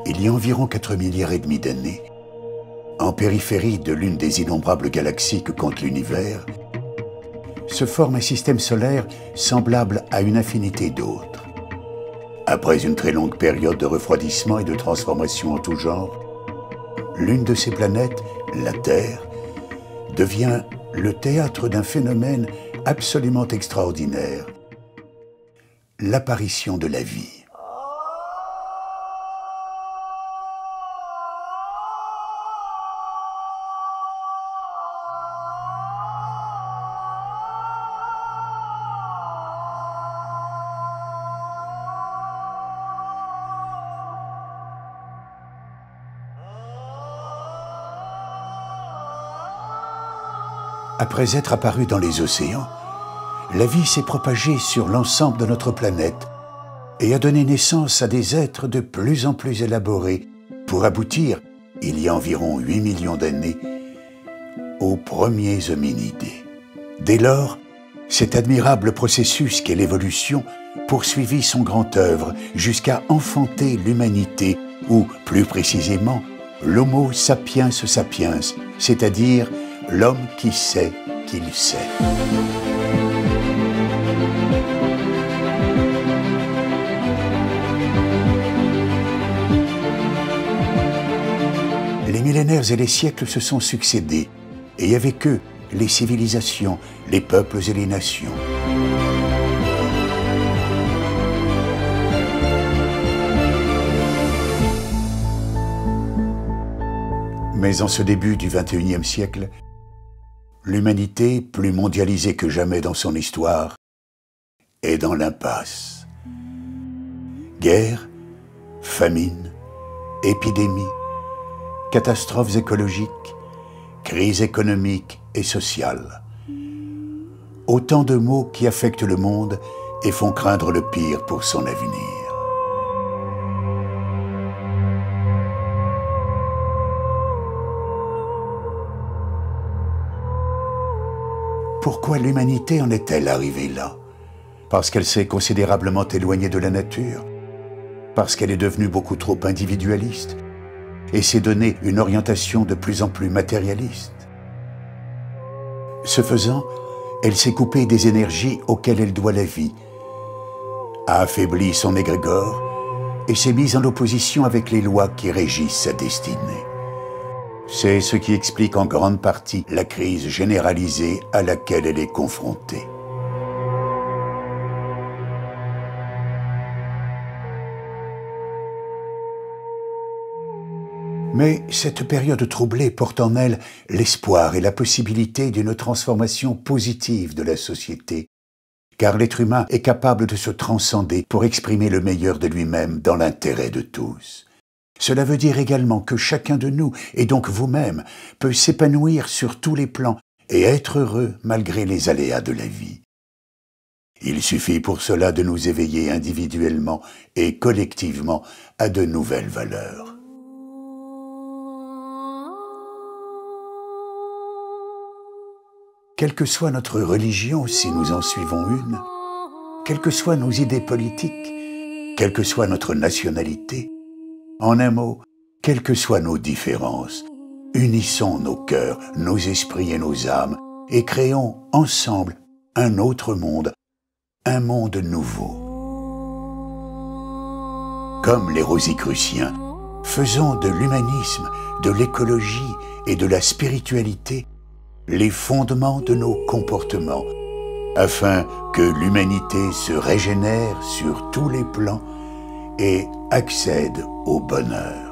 Il y a environ 4,5 milliards d'années, en périphérie de l'une des innombrables galaxies que compte l'univers, se forme un système solaire semblable à une infinité d'autres. Après une très longue période de refroidissement et de transformation en tout genre, l'une de ces planètes, la Terre, devient le théâtre d'un phénomène absolument extraordinaire, l'apparition de la vie. Après être apparue dans les océans, la vie s'est propagée sur l'ensemble de notre planète et a donné naissance à des êtres de plus en plus élaborés pour aboutir, il y a environ 8 millions d'années, aux premiers hominidés. Dès lors, cet admirable processus qu'est l'évolution poursuivit son grand œuvre jusqu'à enfanter l'humanité, ou plus précisément, l'Homo sapiens sapiens, c'est-à-dire l'homme qui sait qu'il sait. Les millénaires et les siècles se sont succédés, et avec eux, les civilisations, les peuples et les nations. Mais en ce début du XXIe siècle, l'humanité, plus mondialisée que jamais dans son histoire, est dans l'impasse. Guerre, famine, épidémie, catastrophes écologiques, crises économiques et sociales. Autant de maux qui affectent le monde et font craindre le pire pour son avenir. Pourquoi l'humanité en est-elle arrivée là? Parce qu'elle s'est considérablement éloignée de la nature, parce qu'elle est devenue beaucoup trop individualiste et s'est donné une orientation de plus en plus matérialiste. Ce faisant, elle s'est coupée des énergies auxquelles elle doit la vie, a affaibli son égrégore et s'est mise en opposition avec les lois qui régissent sa destinée. C'est ce qui explique en grande partie la crise généralisée à laquelle elle est confrontée. Mais cette période troublée porte en elle l'espoir et la possibilité d'une transformation positive de la société, car l'être humain est capable de se transcender pour exprimer le meilleur de lui-même dans l'intérêt de tous. Cela veut dire également que chacun de nous, et donc vous-même, peut s'épanouir sur tous les plans et être heureux malgré les aléas de la vie. Il suffit pour cela de nous éveiller individuellement et collectivement à de nouvelles valeurs. Quelle que soit notre religion, si nous en suivons une, quelles que soient nos idées politiques, quelle que soit notre nationalité, en un mot, quelles que soient nos différences, unissons nos cœurs, nos esprits et nos âmes et créons ensemble un autre monde, un monde nouveau. Comme les Rosicruciens, faisons de l'humanisme, de l'écologie et de la spiritualité les fondements de nos comportements, afin que l'humanité se régénère sur tous les plans et accède au bonheur.